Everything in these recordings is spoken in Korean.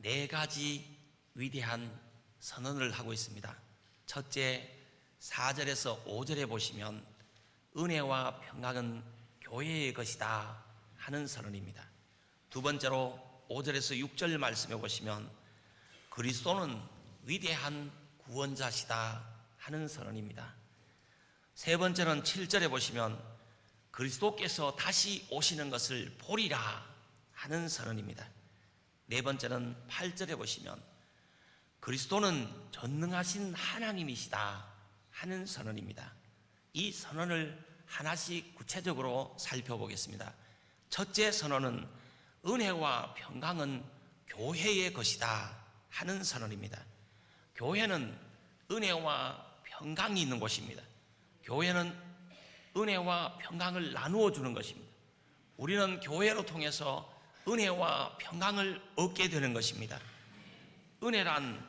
네 가지 위대한 선언을 하고 있습니다. 첫째, 4절에서 5절에 보시면 은혜와 평강은 교회의 것이다 하는 선언입니다. 두 번째로 5절에서 6절 말씀에 보시면 그리스도는 위대한 구원자시다 하는 선언입니다. 세 번째는 7절에 보시면 그리스도께서 다시 오시는 것을 보리라 하는 선언입니다. 네 번째는 8절에 보시면 그리스도는 전능하신 하나님이시다 하는 선언입니다. 이 선언을 하나씩 구체적으로 살펴보겠습니다. 첫째 선언은 은혜와 평강은 교회의 것이다 하는 선언입니다. 교회는 은혜와 평강이 있는 곳입니다. 교회는 은혜와 평강을 나누어 주는 것입니다. 우리는 교회로 통해서 은혜와 평강을 얻게 되는 것입니다. 은혜란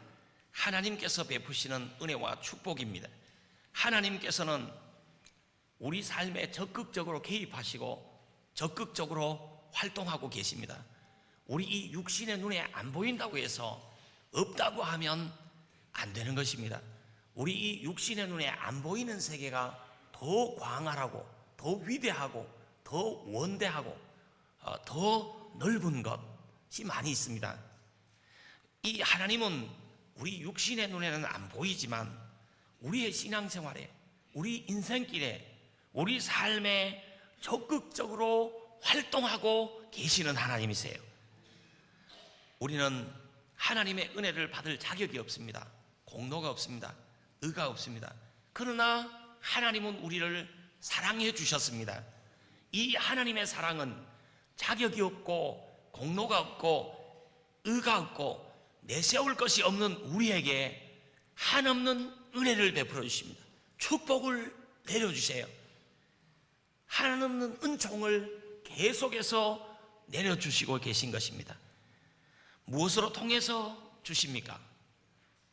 하나님께서 베푸시는 은혜와 축복입니다. 하나님께서는 우리 삶에 적극적으로 개입하시고 적극적으로 활동하고 계십니다. 우리 이 육신의 눈에 안 보인다고 해서 없다고 하면 안 되는 것입니다. 우리 이 육신의 눈에 안 보이는 세계가 더 광활하고 더 위대하고 더 원대하고 더 넓은 것이 많이 있습니다. 이 하나님은 우리 육신의 눈에는 안 보이지만 우리의 신앙생활에, 우리 인생길에, 우리 삶에 적극적으로 활동하고 계시는 하나님이세요. 우리는 하나님의 은혜를 받을 자격이 없습니다. 공로가 없습니다. 의가 없습니다. 그러나 하나님은 우리를 사랑해 주셨습니다. 이 하나님의 사랑은 자격이 없고 공로가 없고 의가 없고 내세울 것이 없는 우리에게 한없는 은혜를 베풀어 주십니다. 축복을 내려주세요. 한없는 은총을 계속해서 내려주시고 계신 것입니다. 무엇으로 통해서 주십니까?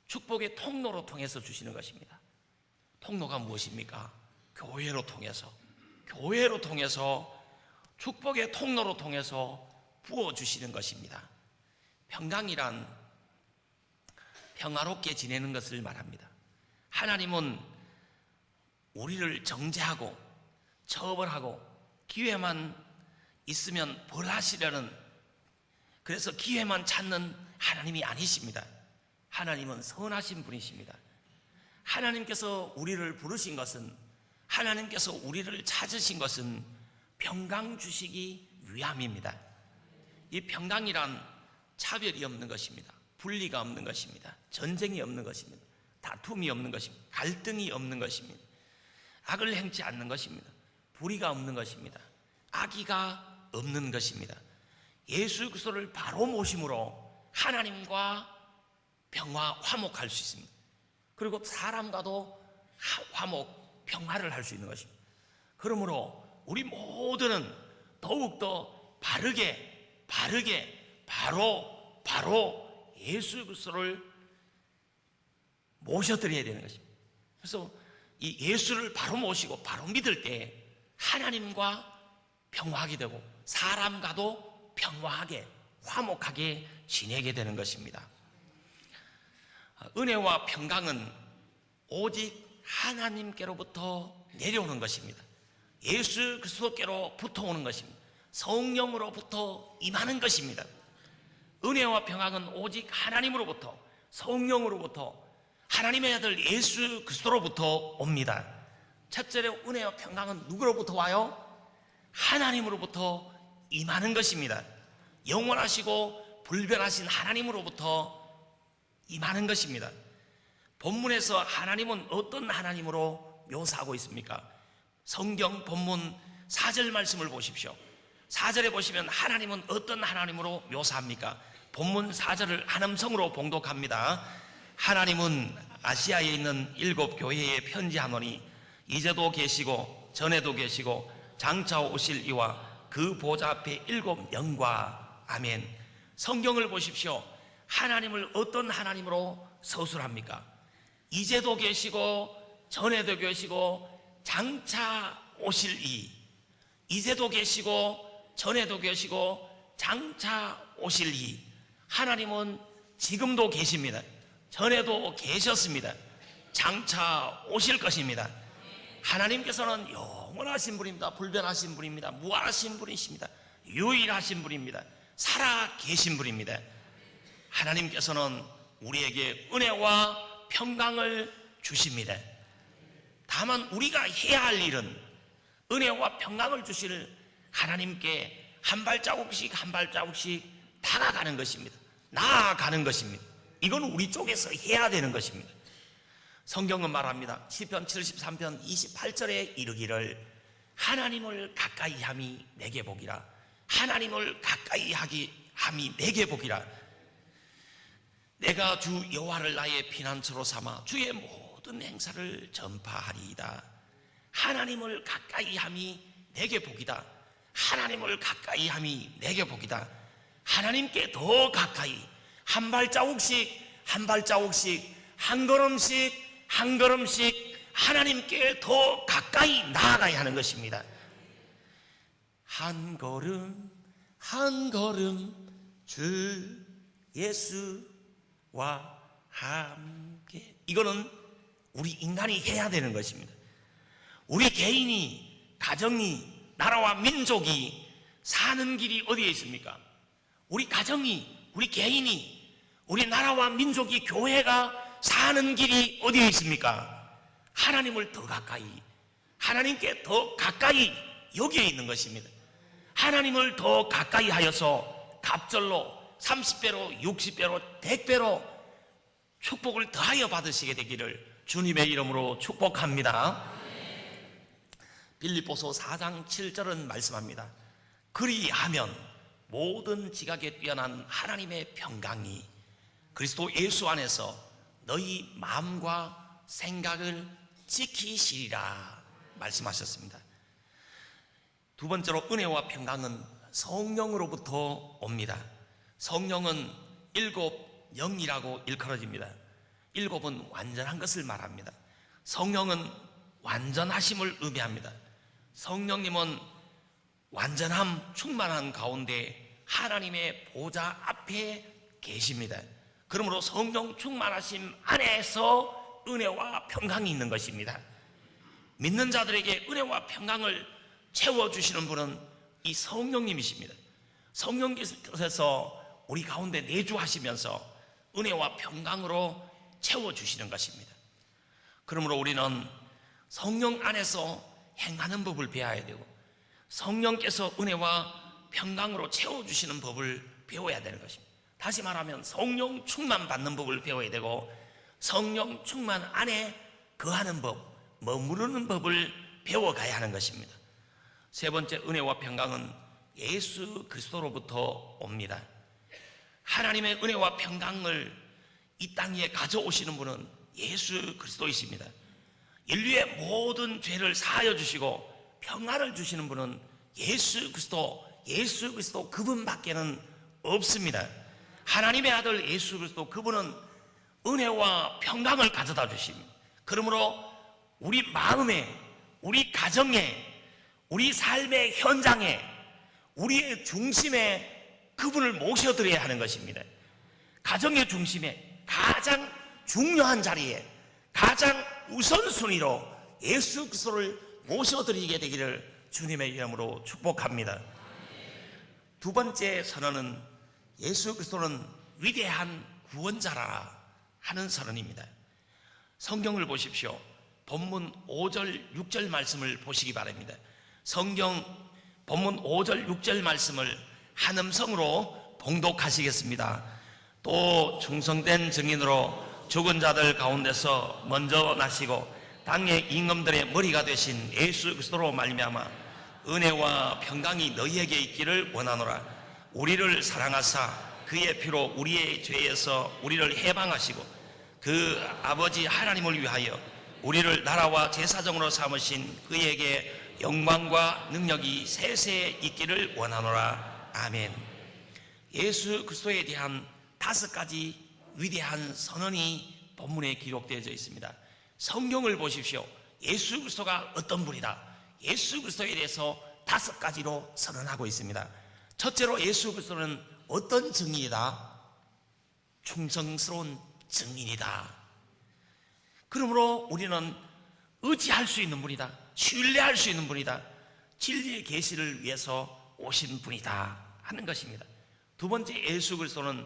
축복의 통로로 통해서 주시는 것입니다. 통로가 무엇입니까? 교회로 통해서, 교회로 통해서 축복의 통로로 통해서 부어주시는 것입니다. 평강이란 평화롭게 지내는 것을 말합니다. 하나님은 우리를 정죄하고 처벌하고 기회만 있으면 벌하시려는, 그래서 기회만 찾는 하나님이 아니십니다. 하나님은 선하신 분이십니다. 하나님께서 우리를 부르신 것은, 하나님께서 우리를 찾으신 것은 평강 주시기 위함입니다. 이 평강이란 차별이 없는 것입니다. 분리가 없는 것입니다. 전쟁이 없는 것입니다. 다툼이 없는 것입니다. 갈등이 없는 것입니다. 악을 행치 않는 것입니다. 불의가 없는 것입니다. 악의가 없는 것입니다. 예수 그리스도를 바로 모심으로 하나님과 화목할 수 있습니다. 그리고 사람과도 화목, 평화를 할 수 있는 것입니다. 그러므로 우리 모두는 더욱더 바르게 바로 예수 그리스도를 모셔드려야 되는 것입니다. 그래서 이 예수를 바로 모시고 바로 믿을 때 하나님과 평화하게 되고 사람과도 평화하게 화목하게 지내게 되는 것입니다. 은혜와 평강은 오직 하나님께로부터 내려오는 것입니다. 예수 그리스도께로부터 오는 것입니다. 성령으로부터 임하는 것입니다. 은혜와 평강은 오직 하나님으로부터, 성령으로부터, 하나님의 아들 예수 그리스도로부터 옵니다. 첫째로 은혜와 평강은 누구로부터 와요? 하나님으로부터 임하는 것입니다. 영원하시고 불변하신 하나님으로부터 임하는 것입니다. 본문에서 하나님은 어떤 하나님으로 묘사하고 있습니까? 성경 본문 4절 말씀을 보십시오. 4절에 보시면 하나님은 어떤 하나님으로 묘사합니까? 본문 4절을 한음성으로 봉독합니다. 하나님은 아시아에 있는 7 교회에 편지하노니 이제도 계시고 전에도 계시고 장차 오실 이와 그 보좌 앞에 7 영과 아멘. 성경을 보십시오. 하나님을 어떤 하나님으로 서술합니까? 이제도 계시고 전에도 계시고 장차 오실 이, 이제도 계시고 전에도 계시고 장차 오실 이, 하나님은 지금도 계십니다. 전에도 계셨습니다. 장차 오실 것입니다. 하나님께서는 영원하신 분입니다. 불변하신 분입니다. 무한하신 분이십니다. 유일하신 분입니다. 살아 계신 분입니다. 하나님께서는 우리에게 은혜와 평강을 주십니다. 다만 우리가 해야 할 일은 은혜와 평강을 주실 하나님께 한 발자국씩 한 발자국씩 다가가는 것입니다. 나아가는 것입니다. 이건 우리 쪽에서 해야 되는 것입니다. 성경은 말합니다. 시편 73편 28절에 이르기를 하나님을 가까이 함이 내게 복이라. 하나님을 가까이 함이 내게 복이라. 내가 주 여호와를 나의 피난처로 삼아 주의 모든 행사를 전파하리이다. 하나님을 가까이 함이 내게 복이다. 하나님을 가까이 함이 내게 복이다. 하나님께 더 가까이 한 발자국씩 한 발자국씩 한 걸음씩 한 걸음씩 하나님께 더 가까이 나아가야 하는 것입니다. 한 걸음 한 걸음 주 예수와 함께, 이거는 우리 인간이 해야 되는 것입니다. 우리 개인이, 가정이, 나라와 민족이 사는 길이 어디에 있습니까? 우리 가정이, 우리 개인이, 우리 나라와 민족이, 교회가 사는 길이 어디에 있습니까? 하나님을 더 가까이, 하나님께 더 가까이, 여기에 있는 것입니다. 하나님을 더 가까이 하여서 갑절로 30배로 60배로 100배로 축복을 더하여 받으시게 되기를 주님의 이름으로 축복합니다. 빌립보서 4장 7절은 말씀합니다. 그리하면 모든 지각에 뛰어난 하나님의 평강이 그리스도 예수 안에서 너희 마음과 생각을 지키시리라 말씀하셨습니다. 두 번째로 은혜와 평강은 성령으로부터 옵니다. 성령은 일곱 영이라고 일컬어집니다. 일곱은 완전한 것을 말합니다. 성령은 완전하심을 의미합니다. 성령님은 완전함, 충만한 가운데 하나님의 보좌 앞에 계십니다. 그러므로 성령 충만하심 안에서 은혜와 평강이 있는 것입니다. 믿는 자들에게 은혜와 평강을 채워주시는 분은 이 성령님이십니다. 성령께서 우리 가운데 내주하시면서 은혜와 평강으로 채워주시는 것입니다. 그러므로 우리는 성령 안에서 행하는 법을 배워야 되고 성령께서 은혜와 평강으로 채워주시는 법을 배워야 되는 것입니다. 다시 말하면 성령 충만 받는 법을 배워야 되고 성령 충만 안에 거하는 법, 머무르는 법을 배워가야 하는 것입니다. 세 번째, 은혜와 평강은 예수 그리스도로부터 옵니다. 하나님의 은혜와 평강을 이 땅에 가져오시는 분은 예수 그리스도이십니다. 인류의 모든 죄를 사하여 주시고 평안을 주시는 분은 예수 그리스도 그분밖에는 없습니다. 하나님의 아들 예수 그리스도, 그분은 은혜와 평강을 가져다 주십니다. 그러므로 우리 마음에, 우리 가정에, 우리 삶의 현장에, 우리의 중심에 그분을 모셔드려야 하는 것입니다. 가정의 중심에, 가장 중요한 자리에, 가장 우선순위로 예수 그리스도를 모셔드리게 되기를 주님의 이름으로 축복합니다. 두 번째 선언은 예수 그리스도는 위대한 구원자라 하는 선언입니다. 성경을 보십시오. 본문 5절 6절 말씀을 보시기 바랍니다. 성경 본문 5절 6절 말씀을 한 음성으로 봉독하시겠습니다. 또 충성된 증인으로 죽은 자들 가운데서 먼저 나시고 땅의 임금들의 머리가 되신 예수 그리스도로 말미암아 은혜와 평강이 너희에게 있기를 원하노라. 우리를 사랑하사 그의 피로 우리의 죄에서 우리를 해방하시고 그 아버지 하나님을 위하여 우리를 나라와 제사장으로 삼으신 그에게 영광과 능력이 세세에 있기를 원하노라. 아멘. 예수 그리스도에 대한 5가지 위대한 선언이 본문에 기록되어져 있습니다. 성경을 보십시오. 예수 그리스도가 어떤 분이다, 예수 그리스도에 대해서 5가지로 선언하고 있습니다. 첫째로 예수 그리스도는 어떤 증인이다? 충성스러운 증인이다. 그러므로 우리는 의지할 수 있는 분이다. 신뢰할 수 있는 분이다. 진리의 계시를 위해서 오신 분이다 하는 것입니다. 두 번째, 예수 그리스도는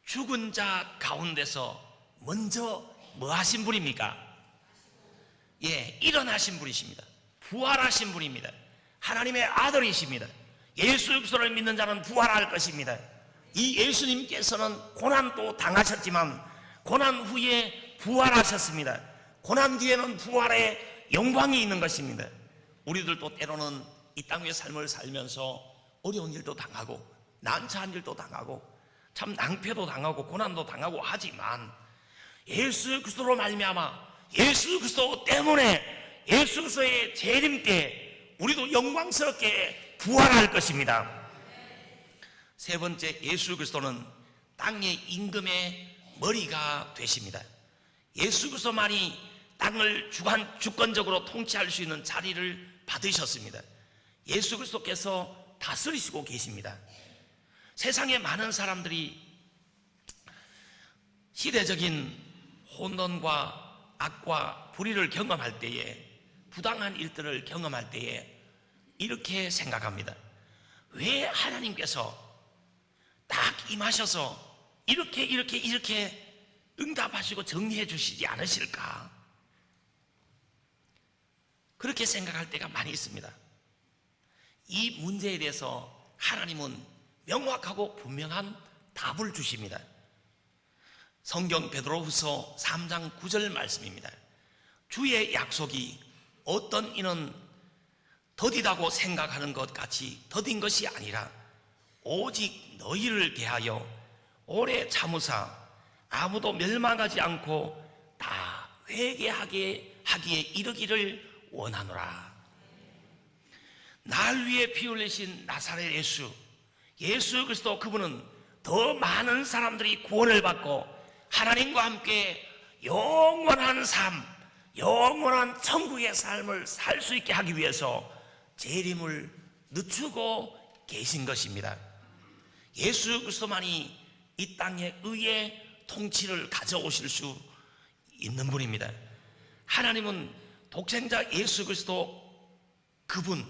죽은 자 가운데서 먼저 뭐 하신 분입니까? 일어나신 분이십니다. 부활하신 분입니다. 하나님의 아들이십니다. 예수 그리스도를 믿는 자는 부활할 것입니다. 이 예수님께서는 고난도 당하셨지만 고난 후에 부활하셨습니다. 고난 뒤에는 부활의 영광이 있는 것입니다. 우리들도 때로는 이 땅 위의 삶을 살면서 어려운 일도 당하고 난처한 일도 당하고 참 낭패도 당하고 고난도 당하고 하지만 예수 그리스도로 말미암아 예수 그리스도 때문에 예수 그리스도의 재림 때 우리도 영광스럽게 부활할 것입니다. 세 번째, 예수 그리스도는 땅의 임금의 머리가 되십니다. 예수 그리스도만이 땅을 주권적으로 통치할 수 있는 자리를 받으셨습니다. 예수 그리스도께서 다스리시고 계십니다. 세상에 많은 사람들이 시대적인 혼돈과 악과 불의를 경험할 때에, 부당한 일들을 경험할 때에 이렇게 생각합니다. 왜 하나님께서 딱 임하셔서 이렇게 응답하시고 정리해 주시지 않으실까? 그렇게 생각할 때가 많이 있습니다. 이 문제에 대해서 하나님은 명확하고 분명한 답을 주십니다. 성경 베드로후서 3장 9절 말씀입니다. 주의 약속이 어떤 이는 더디다고 생각하는 것 같이 더딘 것이 아니라 오직 너희를 대하여 오래 참으사 아무도 멸망하지 않고 다 회개하기에 이르기를 원하노라. 날 위해 피 흘리신 나사렛 예수 그리스도, 그분은 더 많은 사람들이 구원을 받고 하나님과 함께 영원한 삶, 영원한 천국의 삶을 살 수 있게 하기 위해서 재림을 늦추고 계신 것입니다. 예수 그리스도만이 이 땅에 의의 통치를 가져오실 수 있는 분입니다. 하나님은 독생자 예수 그리스도 그분,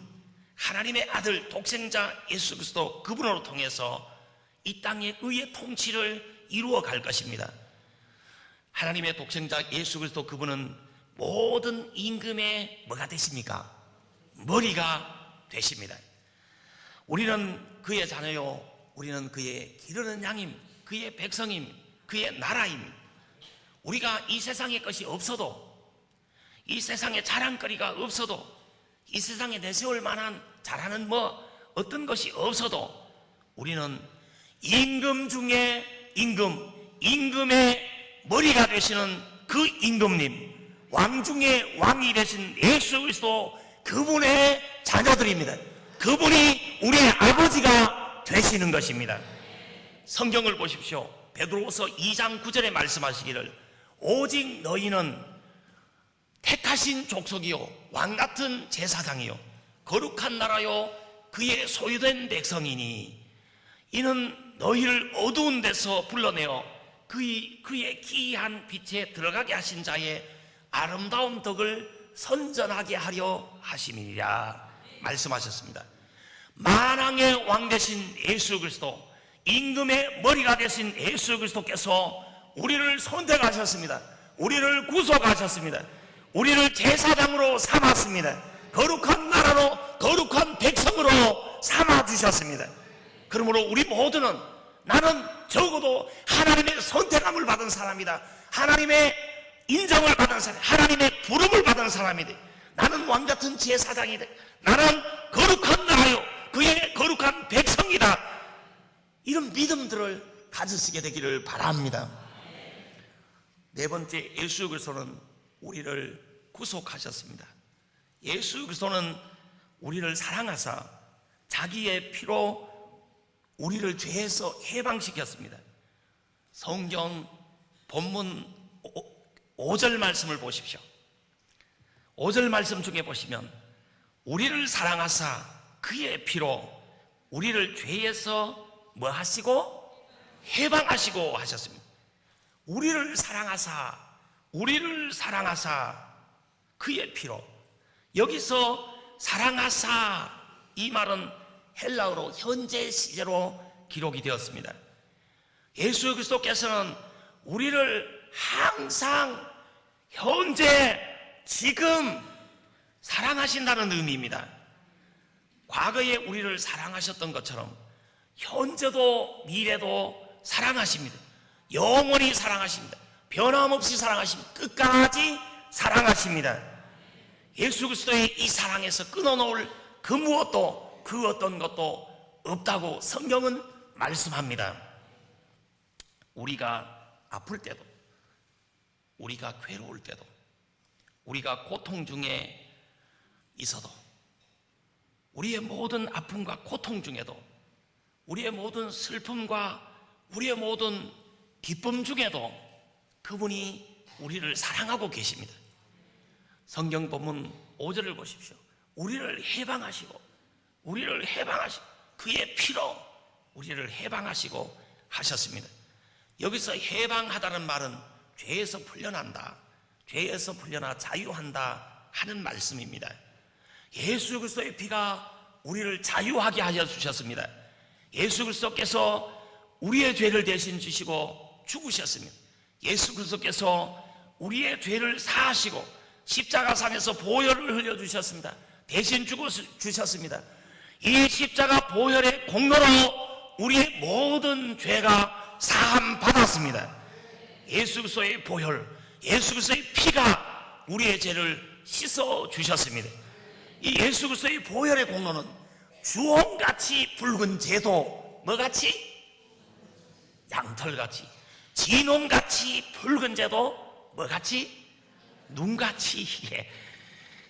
하나님의 아들 독생자 예수 그리스도 그분으로 통해서 이 땅의 의의 통치를 이루어 갈 것입니다. 하나님의 독생자 예수 그리스도 그분은 모든 임금의 뭐가 되십니까? 머리가 되십니다. 우리는 그의 자녀요, 우리는 그의 기르는 양임, 그의 백성임, 그의 나라임. 우리가 이 세상의 것이 없어도, 이 세상에 자랑거리가 없어도, 이 세상에 내세울 만한 잘하는 어떤 것이 없어도 우리는 임금 중에 임금의 머리가 되시는 그 임금님, 왕 중에 왕이 되신 예수 그리스도 그분의 자녀들입니다. 그분이 우리의 아버지가 되시는 것입니다. 성경을 보십시오. 베드로후서 2장 9절에 말씀하시기를 오직 너희는 택하신 족속이요 왕같은 제사장이요 거룩한 나라요 그의 소유된 백성이니 이는 너희를 어두운 데서 불러내어 그의 기이한 빛에 들어가게 하신 자의 아름다운 덕을 선전하게 하려 하심이니라 말씀하셨습니다. 만왕의 왕 되신 예수 그리스도, 임금의 머리가 되신 예수 그리스도께서 우리를 선택하셨습니다. 우리를 구속하셨습니다. 우리를 제사장으로 삼았습니다. 거룩한 나라로, 거룩한 백성으로 삼아주셨습니다. 그러므로 우리 모두는, 나는 적어도 하나님의 선택함을 받은 사람이다, 하나님의 인정을 받은 사람, 하나님의 부름을 받은 사람이다, 나는 왕같은 제사장이다, 나는 거룩한 나라요 그의 거룩한 백성이다, 이런 믿음들을 가지시게 되기를 바랍니다. 네 번째, 예수 그리스도는 우리를 구속하셨습니다. 예수 그리스도는 우리를 사랑하사 자기의 피로 우리를 죄에서 해방시켰습니다. 성경 본문 5절 말씀을 보십시오. 5절 말씀 중에 보시면 우리를 사랑하사 그의 피로 우리를 죄에서 뭐 하시고? 해방하시고 하셨습니다. 우리를 사랑하사 그의 피로. 여기서 사랑하사 이 말은 헬라어로 현재 시제로 기록이 되었습니다. 예수 그리스도께서는 우리를 항상 현재 지금 사랑하신다는 의미입니다. 과거에 우리를 사랑하셨던 것처럼 현재도 미래도 사랑하십니다. 영원히 사랑하십니다. 변함없이 사랑하십니다. 끝까지 사랑하십니다. 예수 그리스도의 이 사랑에서 끊어놓을 그 무엇도 그 어떤 것도 없다고 성경은 말씀합니다. 우리가 아플 때도, 우리가 괴로울 때도, 우리가 고통 중에 있어도, 우리의 모든 아픔과 고통 중에도, 우리의 모든 슬픔과 우리의 모든 기쁨 중에도 그분이 우리를 사랑하고 계십니다. 성경 본문 5절을 보십시오. 우리를 해방하시고 그의 피로 우리를 해방하시고 하셨습니다. 여기서 해방하다는 말은 죄에서 풀려난다, 죄에서 풀려나 자유한다 하는 말씀입니다. 예수 그리스도의 피가 우리를 자유하게 하여 주셨습니다. 예수 그리스도께서 우리의 죄를 대신 지시고 죽으셨습니다. 예수 그리스도께서 우리의 죄를 사하시고 십자가상에서 보혈을 흘려주셨습니다. 대신 죽으셨습니다. 이 십자가 보혈의 공로로 우리의 모든 죄가 사함 받았습니다. 예수 그리스도의 보혈, 예수 그리스도의 피가 우리의 죄를 씻어 주셨습니다. 이 예수 그리스도의 보혈의 공로는 주홍같이 붉은 죄도 뭐같이? 양털같이, 진홍같이 붉은 죄도 뭐같이? 눈같이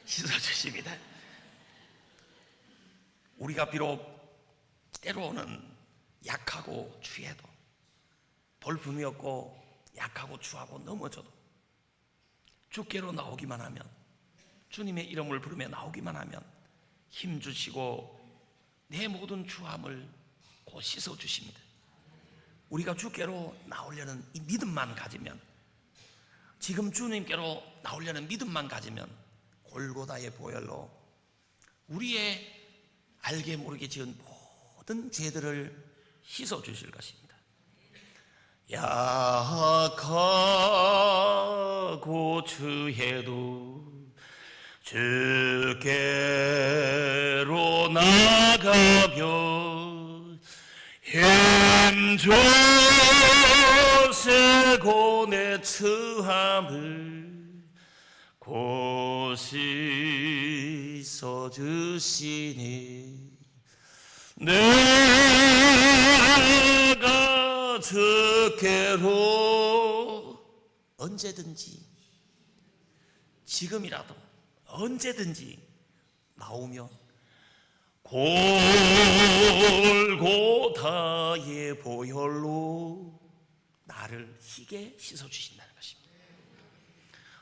씻어주십니다. 우리가 비록 때로는 약하고 취해도, 볼품이 없고 약하고 추하고 넘어져도 주께로 나오기만 하면, 주님의 이름을 부르며 나오기만 하면 힘주시고 내 모든 추함을 곧 씻어주십니다. 우리가 주께로 나오려는 이 믿음만 가지면, 지금 주님께로 나오려는 믿음만 가지면 골고다의 보혈로 우리의 알게 모르게 지은 모든 죄들을 씻어주실 것입니다. 약하고 추해도 주께로 나가면 힘주시고 내 처함을 곧 씻어주시니 내가 주께로 언제든지, 지금이라도 언제든지 나오면 골고다의 보혈로 나를 희게 씻어주신다는 것입니다.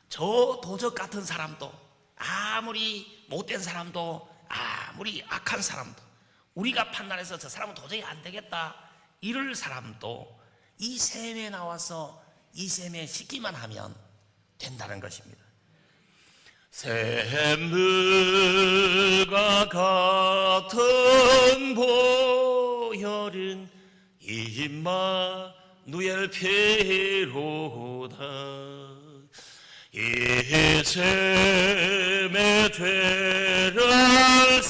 저 도적 같은 사람도, 아무리 못된 사람도, 아무리 악한 사람도, 우리가 판단해서 저 사람은 도저히 안 되겠다 이럴 사람도 이 셈에 나와서 이 셈에 씻기만 하면 된다는 것입니다. 샘물과 같은 보혈은 임마누엘 피로다. 이 셈의 죄를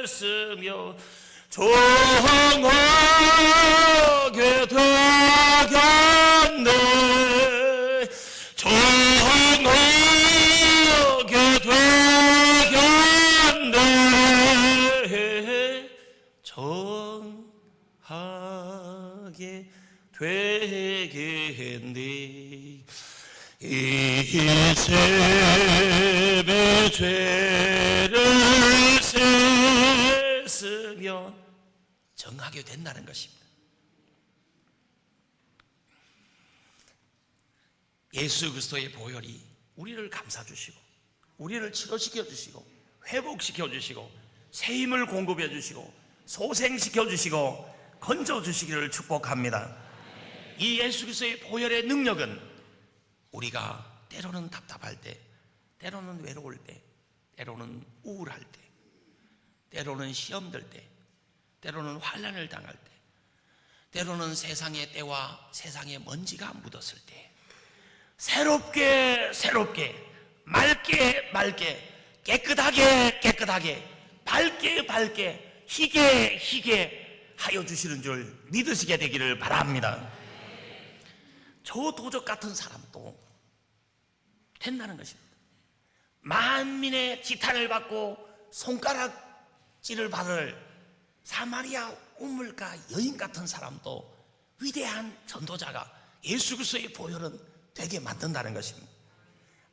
씻으며 정하게 되겠네. 정하게 되겠네. 정하게 되겠네. 이 셈의 죄를 씻으면 정하게 된다는 것입니다. 예수 그리스도의 보혈이 우리를 감싸주시고 우리를 치료시켜 주시고 회복시켜 주시고 새 힘을 공급해 주시고 소생시켜 주시고 건져 주시기를 축복합니다. 이 예수 그리스도의 보혈의 능력은 우리가 때로는 답답할 때, 때로는 외로울 때, 때로는 우울할 때, 때로는 시험 들 때, 때로는 환난을 당할 때, 때로는 세상의 때와 세상의 먼지가 묻었을 때 새롭게 맑게 깨끗하게 밝게 희게 하여 주시는 줄 믿으시게 되기를 바랍니다. 저 도적 같은 사람도 된다는 것입니다. 만민의 지탄을 받고 손가락질을 받을 사마리아 우물가 여인 같은 사람도 위대한 전도자가 예수 그리스도의 보혈은 되게 만든다는 것입니다.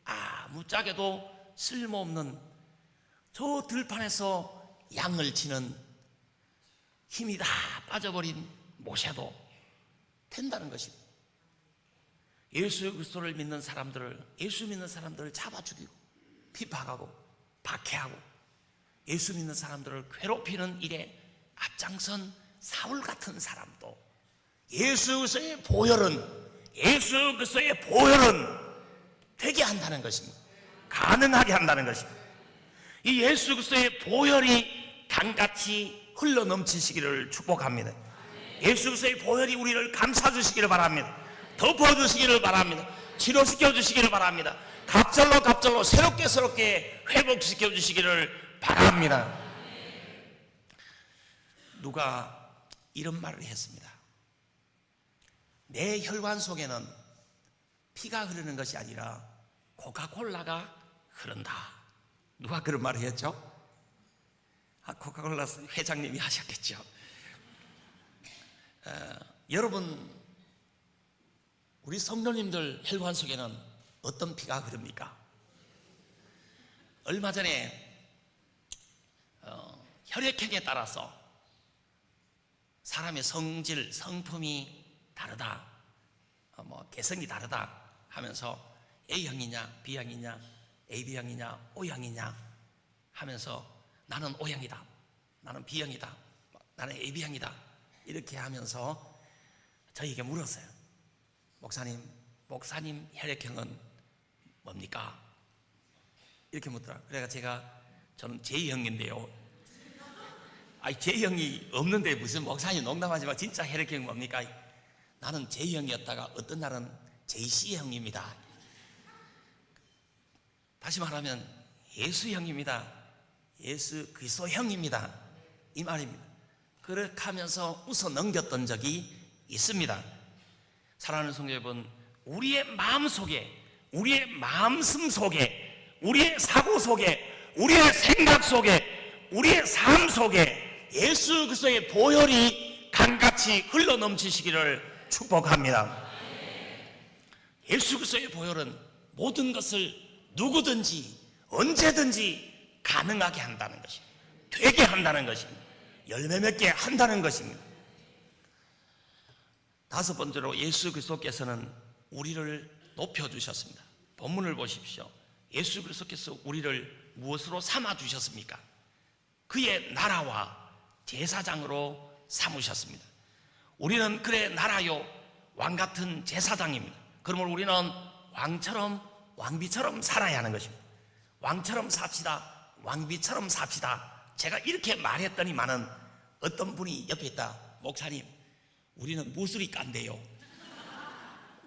아무짝에도 쓸모없는 저 들판에서 양을 치는 힘이 다 빠져버린 모세도 된다는 것입니다. 예수 그리스도를 믿는 사람들을, 예수 믿는 사람들을 잡아 죽이고 핍박하고 박해하고 예수 믿는 사람들을 괴롭히는 일에 앞장선 사울 같은 사람도 예수 그리스도의 보혈은 되게 한다는 것입니다. 가능하게 한다는 것입니다. 이 예수 그리스도의 보혈이 강같이 흘러 넘치시기를 축복합니다. 예수 그리스도의 보혈이 우리를 감싸주시기를 바랍니다. 덮어주시기를 바랍니다. 치료시켜 주시기를 바랍니다. 갑절로 새롭게 회복시켜 주시기를 바랍니다. 누가 이런 말을 했습니다. 내 혈관 속에는 피가 흐르는 것이 아니라 코카콜라가 흐른다. 누가 그런 말을 했죠? 코카콜라 회장님이 하셨겠죠. 여러분, 우리 성도님들 혈관 속에는 어떤 피가 흐릅니까? 얼마 전에 혈액형에 따라서 사람의 성질, 성품이 다르다, 개성이 다르다 하면서 A형이냐 B형이냐 AB형이냐 O형이냐 하면서 나는 O형이다, 나는 B형이다, 나는 AB형이다 이렇게 하면서 저에게 물었어요. 목사님 혈액형은 뭡니까? 이렇게 묻더라. 그래서 저는 J형인데요. J형이 없는데 무슨 목사님 농담하지 마. 진짜 혈액형이 뭡니까? 나는 J형이었다가 어떤 날은 JC형입니다. 다시 말하면 예수형입니다. 예수 그리스도형입니다. 이 말입니다. 그렇게 하면서 웃어 넘겼던 적이 있습니다. 사랑하는 성도 여러분, 우리의 마음 속에, 우리의 마음씀 속에, 우리의 사고 속에, 우리의 생각 속에, 우리의 삶 속에 예수 그리스도의 보혈이 강같이 흘러 넘치시기를 축복합니다. 예수 그리스도의 보혈은 모든 것을 누구든지 언제든지 가능하게 한다는 것입니다. 되게 한다는 것입니다. 열매 맺게 한다는 것입니다. 다섯 번째로 예수 그리스도께서는 우리를 높여주셨습니다. 본문을 보십시오. 예수 그리스도께서 우리를 무엇으로 삼아주셨습니까? 그의 나라와 제사장으로 삼으셨습니다. 우리는 그의 나라요 왕같은 제사장입니다. 그러므로 우리는 왕비처럼 살아야 하는 것입니다. 왕처럼 삽시다, 왕비처럼 삽시다. 제가 이렇게 말했더니만은 어떤 분이 옆에 있다. 목사님, 우리는 무수리과인데요,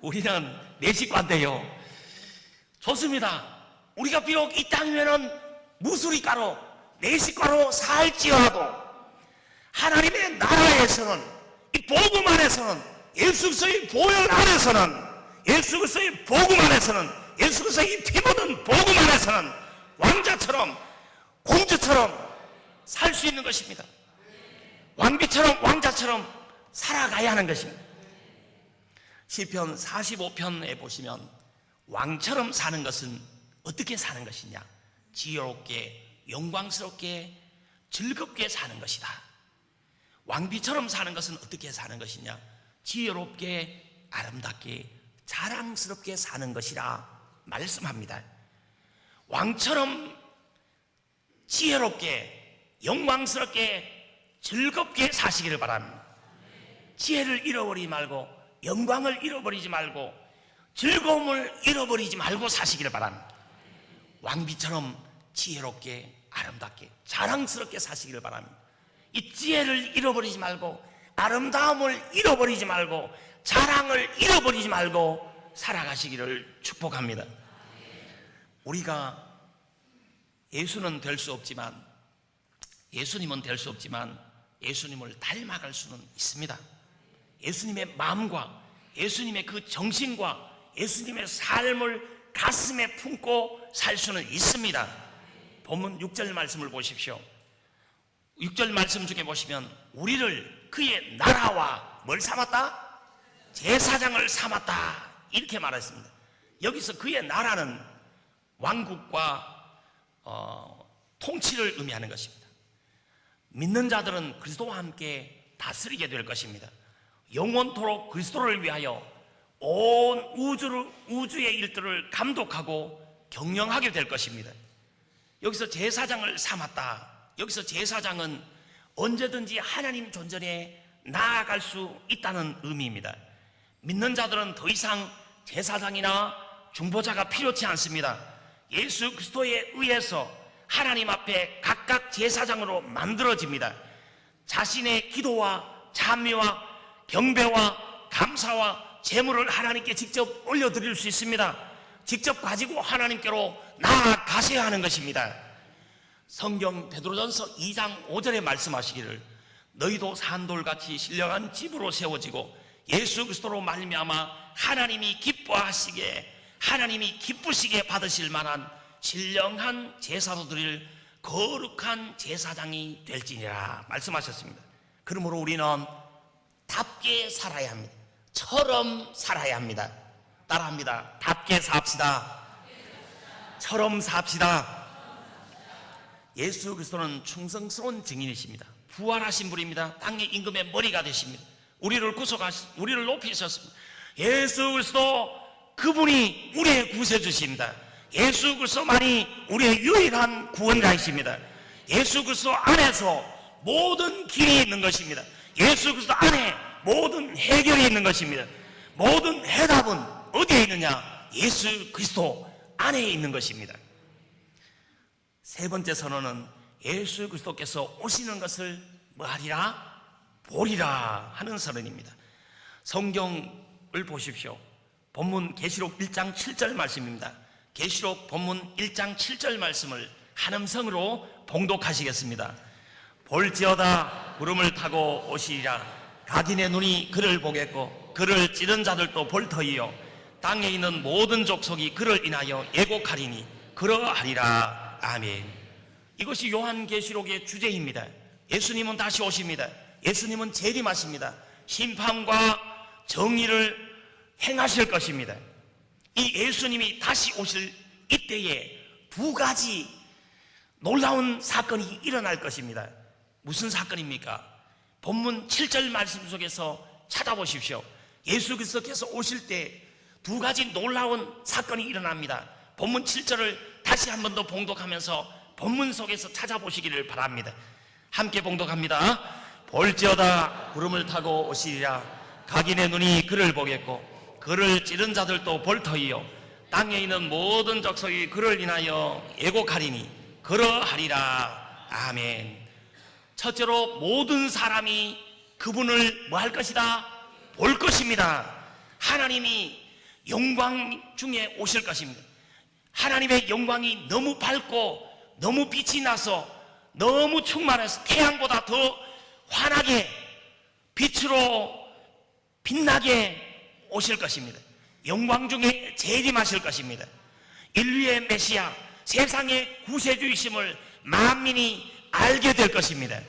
우리는 내시과인데요. 좋습니다. 우리가 비록 이 땅이면은 무수리과로 내시과로 살지어라도 하나님의 나라에서는, 이 복음 안에서는, 예수 그리스도의 보혈 안에서는, 예수 그리스도의 복음 안에서는, 예수 그리스도의 피 묻은 복음 안에서는 왕자처럼 공주처럼 살 수 있는 것입니다. 왕비처럼 왕자처럼 살아가야 하는 것입니다. 시편 45편에 보시면 왕처럼 사는 것은 어떻게 사는 것이냐? 지혜롭게, 영광스럽게, 즐겁게 사는 것이다. 왕비처럼 사는 것은 어떻게 사는 것이냐? 지혜롭게, 아름답게, 자랑스럽게 사는 것이라 말씀합니다. 왕처럼 지혜롭게, 영광스럽게, 즐겁게 사시기를 바랍니다. 지혜를 잃어버리지 말고 영광을 잃어버리지 말고 즐거움을 잃어버리지 말고 사시기를 바랍니다. 왕비처럼 지혜롭게 아름답게 자랑스럽게 사시기를 바랍니다. 이 지혜를 잃어버리지 말고 아름다움을 잃어버리지 말고 자랑을 잃어버리지 말고 살아가시기를 축복합니다. 우리가 예수님은 될 수 없지만 예수님을 닮아갈 수는 있습니다. 예수님의 마음과 예수님의 그 정신과 예수님의 삶을 가슴에 품고 살 수는 있습니다. 본문 6절 말씀을 보십시오. 6절 말씀 중에 보시면 우리를 그의 나라와 뭘 삼았다? 제사장을 삼았다 이렇게 말했습니다. 여기서 그의 나라는 왕국과 통치를 의미하는 것입니다. 믿는 자들은 그리스도와 함께 다스리게 될 것입니다. 영원토록 그리스도를 위하여 온 우주의 일들을 감독하고 경영하게 될 것입니다. 여기서 제사장을 삼았다. 여기서 제사장은 언제든지 하나님 존전에 나아갈 수 있다는 의미입니다. 믿는 자들은 더 이상 제사장이나 중보자가 필요치 않습니다. 예수 그리스도에 의해서 하나님 앞에 각각 제사장으로 만들어집니다. 자신의 기도와 찬미와 경배와 감사와 제물을 하나님께 직접 올려드릴 수 있습니다. 직접 가지고 하나님께로 나아가셔야 하는 것입니다. 성경 베드로전서 2장 5절에 말씀하시기를 너희도 산돌같이 신령한 집으로 세워지고 예수 그리스도로 말미암아 하나님이 기쁘시게 받으실 만한 신령한 제사도 드릴 거룩한 제사장이 될지니라 말씀하셨습니다. 그러므로 우리는 답게 살아야 합니다. 처럼 살아야 합니다. 따라합니다. 답게 삽시다. 처럼 삽시다. 예수 그리스도는 충성스러운 증인이십니다. 부활하신 분입니다. 땅의 임금의 머리가 되십니다. 우리를 우리를 높이셨습니다. 예수 그리스도 그분이 우리의 구세주십니다. 예수 그리스도만이 우리의 유일한 구원자이십니다. 예수 그리스도 안에서 모든 길이 있는 것입니다. 예수 그리스도 안에 모든 해결이 있는 것입니다. 모든 해답은 어디에 있느냐? 예수 그리스도 안에 있는 것입니다. 세 번째 선언은 예수 그리스도께서 오시는 것을 뭐하리라? 보리라 하는 선언입니다. 성경을 보십시오. 본문 계시록 1장 7절 말씀입니다. 계시록 본문 1장 7절 말씀을 한 음성으로 봉독하시겠습니다. 볼지어다 구름을 타고 오시리라. 각인의 눈이 그를 보겠고 그를 찌른 자들도 볼 터이요 땅에 있는 모든 족속이 그를 인하여 예곡하리니 그러하리라. 아멘. 이것이 요한계시록의 주제입니다. 예수님은 다시 오십니다. 예수님은 재림하십니다. 심판과 정의를 행하실 것입니다. 이 예수님이 다시 오실 이때에 두 가지 놀라운 사건이 일어날 것입니다. 무슨 사건입니까? 본문 7절 말씀 속에서 찾아보십시오. 예수 그리스도께서 오실 때 두 가지 놀라운 사건이 일어납니다. 본문 7절을 다시 한 번 더 봉독하면서 본문 속에서 찾아보시기를 바랍니다. 함께 봉독합니다. 볼지어다 구름을 타고 오시리라. 각인의 눈이 그를 보겠고 그를 찌른 자들도 볼 터이요 땅에 있는 모든 족속이 그를 인하여 예곡하리니 그러하리라. 아멘. 첫째로 모든 사람이 그분을 뭐 할 것이다? 볼 것입니다. 하나님이 영광 중에 오실 것입니다. 하나님의 영광이 너무 밝고 너무 빛이 나서 너무 충만해서 태양보다 더 환하게 빛으로 빛나게 오실 것입니다. 영광 중에 재림하실 것입니다. 인류의 메시아, 세상의 구세주이심을 만민이 알게 될 것입니다.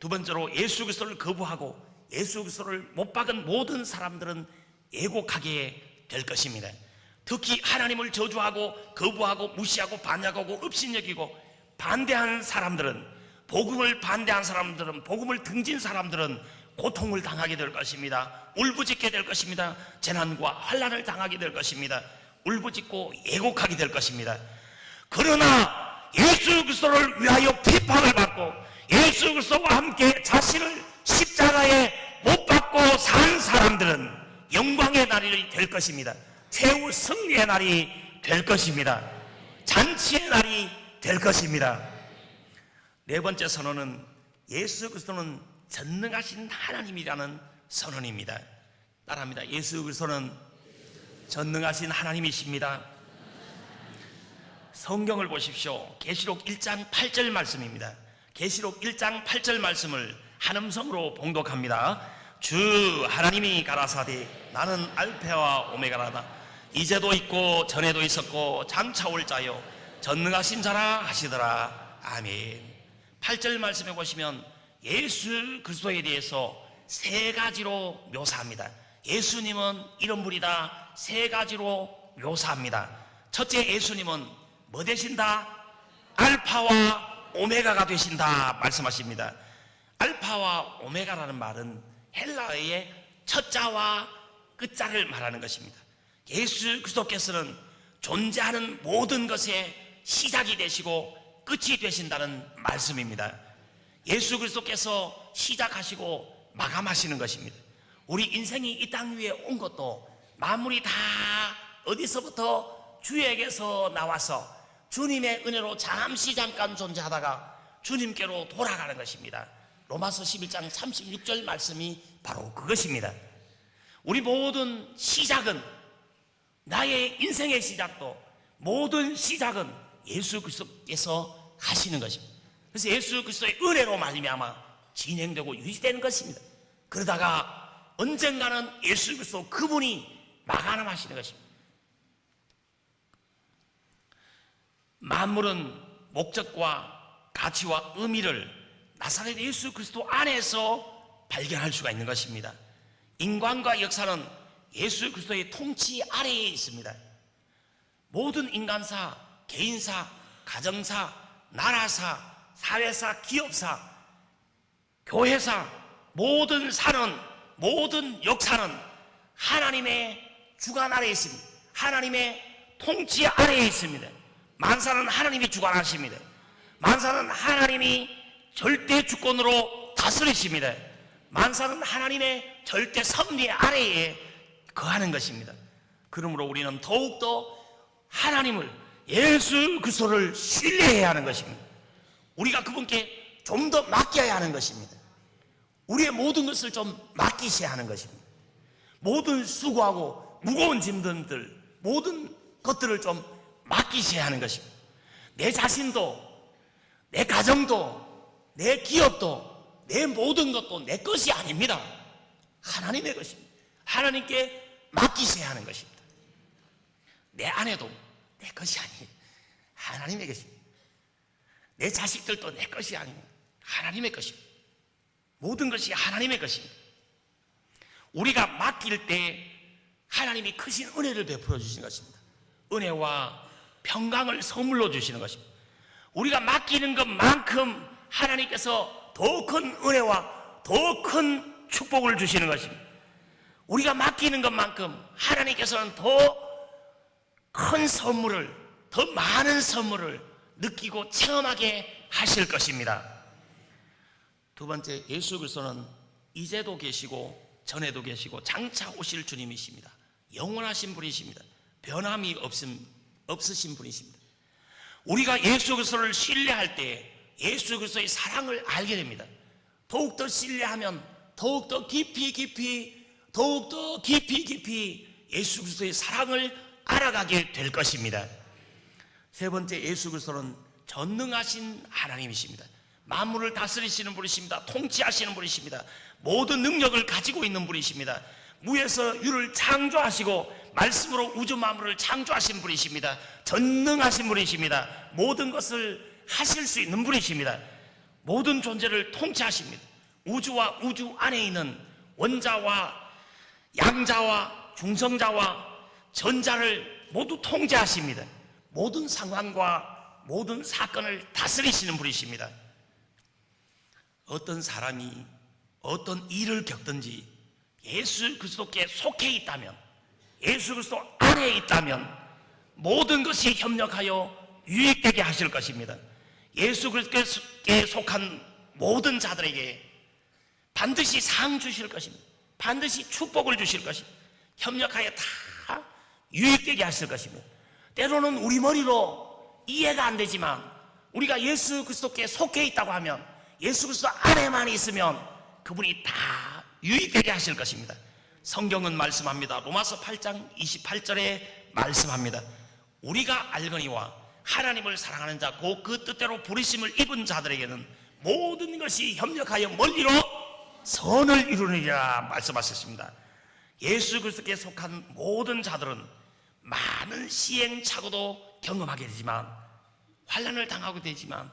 두 번째로 예수 그리스도를 거부하고 예수 그리스도를 못 박은 모든 사람들은 예곡하게 될 것입니다. 특히 하나님을 저주하고 거부하고 무시하고 반역하고 업신여기고 반대하는 사람들은, 복음을 반대한 사람들은, 복음을 등진 사람들은 고통을 당하게 될 것입니다. 울부짖게 될 것입니다. 재난과 환난을 당하게 될 것입니다. 울부짖고 예곡하게 될 것입니다. 그러나 예수 그리스도를 위하여 비판을 받고 예수 그리스도와 함께 자신을 십자가에 못 박고 산 사람들은 영광의 날이 될 것입니다. 최후 승리의 날이 될 것입니다. 잔치의 날이 될 것입니다. 네 번째 선언은 예수 그리스도는 전능하신 하나님이라는 선언입니다. 따라합니다. 예수 그리스도는 전능하신 하나님이십니다. 성경을 보십시오. 계시록 1장 8절 말씀입니다. 계시록 1장 8절 말씀을 한 음성으로 봉독합니다. 주 하나님이 가라사대 나는 알파와 오메가라다. 이제도 있고 전에도 있었고 장차 올 자요 전능하신 자라 하시더라. 아멘. 8절 말씀에 보시면 예수 그리스도에 대해서 세 가지로 묘사합니다. 예수님은 이런 분이다. 세 가지로 묘사합니다. 첫째, 예수님은 뭐 되신다? 알파와 오메가가 되신다 말씀하십니다. 알파와 오메가라는 말은 헬라어의 첫자와 끝자를 말하는 것입니다. 예수 그리스도께서는 존재하는 모든 것의 시작이 되시고 끝이 되신다는 말씀입니다. 예수 그리스도께서 시작하시고 마감하시는 것입니다. 우리 인생이 이 땅 위에 온 것도 만물이 다 어디서부터 주에게서 나와서 주님의 은혜로 잠깐 존재하다가 주님께로 돌아가는 것입니다. 로마서 11장 36절 말씀이 바로 그것입니다. 우리 모든 시작은, 나의 인생의 시작도 모든 시작은 예수 그리스도께서 하시는 것입니다. 그래서 예수 그리스도의 은혜로 말미암아 진행되고 유지되는 것입니다. 그러다가 언젠가는 예수 그리스도 그분이 마감하시는 것입니다. 만물은 목적과 가치와 의미를 나사렛 예수 그리스도 안에서 발견할 수가 있는 것입니다. 인간과 역사는 예수 그리스도의 통치 아래에 있습니다. 모든 인간사, 개인사, 가정사, 나라사, 사회사, 기업사, 교회사, 모든 사는, 모든 역사는 하나님의 주관 아래에 있습니다. 하나님의 통치 아래에 있습니다. 만사는 하나님이 주관하십니다. 만사는 하나님이 절대 주권으로 다스리십니다. 만사는 하나님의 절대 섭리 아래에 거하는 것입니다. 그러므로 우리는 더욱더 하나님을, 예수 그리스도를 신뢰해야 하는 것입니다. 우리가 그분께 좀 더 맡겨야 하는 것입니다. 우리의 모든 것을 좀 맡기셔야 하는 것입니다. 모든 수고하고 무거운 짐들, 모든 것들을 좀 맡기셔야 하는 것입니다. 내 자신도, 내 가정도, 내 기업도, 내 모든 것도 내 것이 아닙니다. 하나님의 것입니다. 하나님께 맡기셔야 하는 것입니다. 내 아내도 내 것이 아니에요. 하나님의 것입니다. 내 자식들도 내 것이 아닙니다. 하나님의 것입니다. 모든 것이 하나님의 것입니다. 우리가 맡길 때 하나님이 크신 은혜를 베풀어 주시는 것입니다. 은혜와 평강을 선물로 주시는 것입니다. 우리가 맡기는 것만큼 하나님께서 더 큰 은혜와 더 큰 축복을 주시는 것입니다. 우리가 맡기는 것만큼 하나님께서는 더 큰 선물을, 더 많은 선물을 느끼고 체험하게 하실 것입니다. 두 번째, 예수 그리스도는 이제도 계시고 전에도 계시고 장차 오실 주님이십니다. 영원하신 분이십니다. 변함이 없으신 분이십니다. 우리가 예수 그리스도를 신뢰할 때 예수 그리스도의 사랑을 알게 됩니다. 더욱더 신뢰하면 더욱더 깊이 예수 그리스도의 사랑을 알아가게 될 것입니다. 세 번째, 예수 그리스도는 전능하신 하나님이십니다. 만물을 다스리시는 분이십니다. 통치하시는 분이십니다. 모든 능력을 가지고 있는 분이십니다. 무에서 유를 창조하시고 말씀으로 우주 만물을 창조하신 분이십니다. 전능하신 분이십니다. 모든 것을 하실 수 있는 분이십니다. 모든 존재를 통치하십니다. 우주와 우주 안에 있는 원자와 양자와 중성자와 전자를 모두 통제하십니다. 모든 상황과 모든 사건을 다스리시는 분이십니다. 어떤 사람이 어떤 일을 겪든지 예수 그리스도께 속해 있다면, 예수 그리스도 안에 있다면 모든 것이 협력하여 유익되게 하실 것입니다. 예수 그리스도께 속한 모든 자들에게 반드시 상 주실 것입니다. 반드시 축복을 주실 것입니다. 협력하여 다 유익되게 하실 것입니다. 때로는 우리 머리로 이해가 안 되지만 우리가 예수 그리스도께 속해 있다고 하면, 예수 그리스도 안에만 있으면 그분이 다 유익되게 하실 것입니다. 성경은 말씀합니다. 로마서 8장 28절에 말씀합니다. 우리가 알거니와 하나님을 사랑하는 자 곧 그 뜻대로 부르심을 입은 자들에게는 모든 것이 협력하여 멀리로 선을 이루느니라 말씀하셨습니다. 예수 그리스도께 속한 모든 자들은 많은 시행착오도 경험하게 되지만, 환난을 당하게 되지만,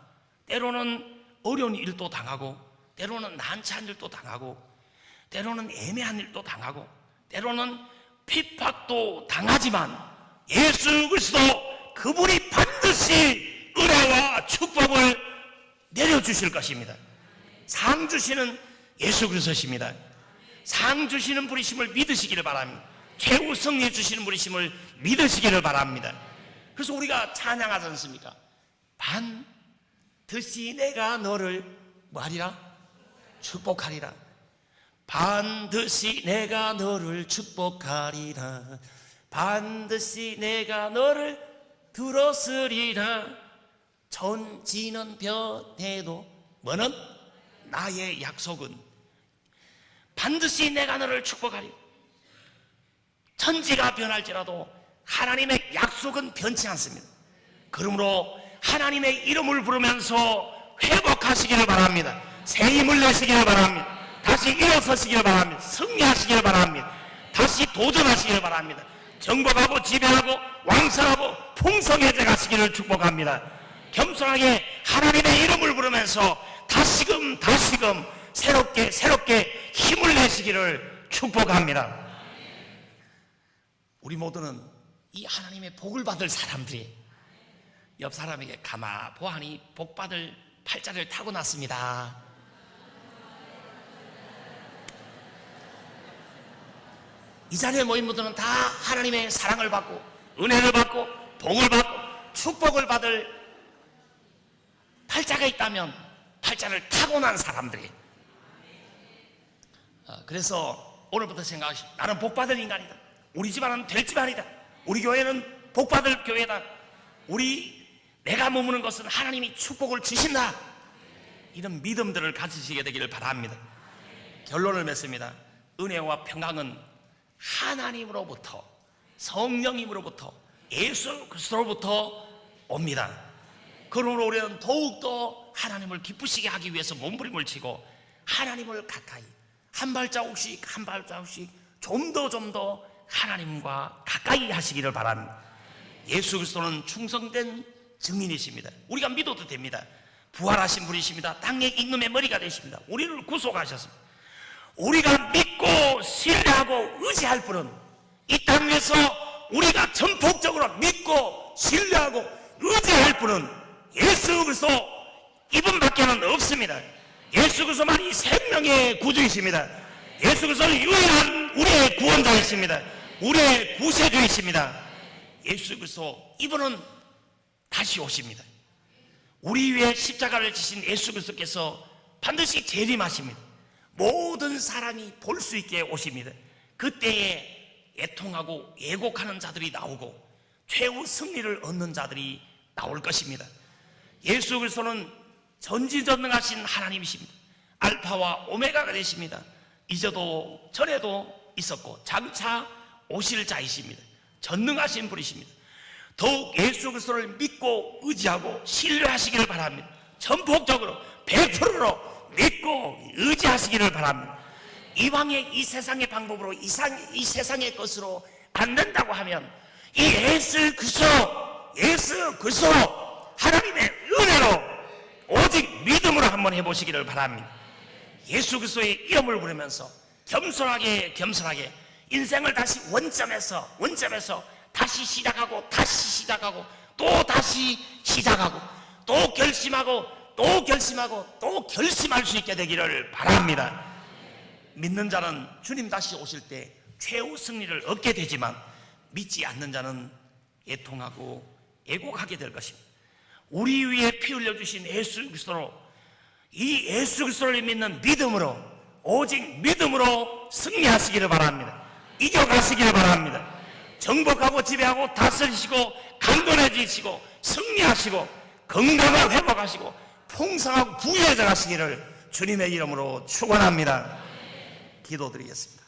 때로는 어려운 일도 당하고, 때로는 난처한 일도 당하고, 때로는 애매한 일도 당하고, 때로는 핍박도 당하지만 예수 그리스도 그분이 반드시 은혜와 축복을 내려주실 것입니다. 상 주시는 예수 그리스도십니다. 상 주시는 분이심을 믿으시기를 바랍니다. 최후 승리 주시는 분이심을 믿으시기를 바랍니다. 그래서 우리가 찬양하지 않습니까? 반드시 내가 너를 뭐하리라? 축복하리라. 반드시 내가 너를 축복하리라. 반드시 내가 너를 들었으리라. 천지는 변해도 뭐는? 나의 약속은 반드시 내가 너를 축복하리라. 천지가 변할지라도 하나님의 약속은 변치 않습니다. 그러므로 하나님의 이름을 부르면서 회복하시기를 바랍니다. 새 힘을 내시기를 바랍니다. 다시 일어서시기를 바랍니다. 승리하시기를 바랍니다. 다시 도전하시기를 바랍니다. 정복하고 지배하고 왕성하고 풍성해져 가시기를 축복합니다. 겸손하게 하나님의 이름을 부르면서 다시금 새롭게 힘을 내시기를 축복합니다. 우리 모두는 이 하나님의 복을 받을 사람들이, 옆 사람에게 가마 보아하니 복받을 팔자를 타고났습니다. 이 자리에 모인 분들은 다 하나님의 사랑을 받고 은혜를 받고 복을 받고 축복을 받을 팔자가 있다면 팔자를 타고난 사람들이. 그래서 오늘부터 생각하십시오. 나는 복받을 인간이다. 우리 집안은 될 집안이다. 우리 교회는 복받을 교회다. 내가 머무는 것은 하나님이 축복을 주신다. 이런 믿음들을 가지시게 되기를 바랍니다. 결론을 맺습니다. 은혜와 평강은 하나님으로부터, 성령님으로부터, 예수 그리스도로부터 옵니다. 그러므로 우리는 더욱더 하나님을 기쁘시게 하기 위해서 몸부림을 치고 하나님을 가까이 한 발자국씩 좀 더 하나님과 가까이 하시기를 바랍니다. 예수 그리스도는 충성된 증인이십니다. 우리가 믿어도 됩니다. 부활하신 분이십니다. 땅의 임금의 머리가 되십니다. 우리를 구속하셨습니다. 우리가 믿고 신뢰하고 의지할 분은, 이 땅 위에서 우리가 전폭적으로 믿고 신뢰하고 의지할 분은 예수 그리스도 이분밖에는 없습니다. 예수 그리스도만이 생명의 구주이십니다. 예수 그리스도는 유일한 우리의 구원자이십니다. 우리의 구세주이십니다. 예수 그리스도 이분은 다시 오십니다. 우리 위에 십자가를 지신 예수 그리스도께서 반드시 재림하십니다. 모든 사람이 볼 수 있게 오십니다. 그때에 애통하고 애곡하는 자들이 나오고 최후 승리를 얻는 자들이 나올 것입니다. 예수 그리스도는 전지전능하신 하나님이십니다. 알파와 오메가가 되십니다. 이제도 전에도 있었고 장차 오실 자이십니다. 전능하신 분이십니다. 더욱 예수 그리스도를 믿고 의지하고 신뢰하시기를 바랍니다. 전폭적으로 100%로 믿고 의지하시기를 바랍니다. 이왕의 이 세상의 방법으로 이 세상의 것으로 안 된다고 하면 이 예수 그리스도 하나님의 은혜로 오직 믿음으로 한번 해보시기를 바랍니다. 예수 그리스도의 이름을 부르면서 겸손하게 인생을 다시 원점에서 다시 시작하고 또 다시 시작하고 또 결심할 수 있게 되기를 바랍니다. 믿는 자는 주님 다시 오실 때 최후 승리를 얻게 되지만 믿지 않는 자는 애통하고 애곡하게 될 것입니다. 우리 위에 피 흘려주신 예수 그리스도로, 이 예수 그리스도를 믿는 믿음으로, 오직 믿음으로 승리하시기를 바랍니다. 이겨가시길 바랍니다. 정복하고 지배하고 다스리시고 강건해지시고 승리하시고 건강을 회복하시고 풍성하고 부유해져 가시기를 주님의 이름으로 축원합니다. 기도드리겠습니다.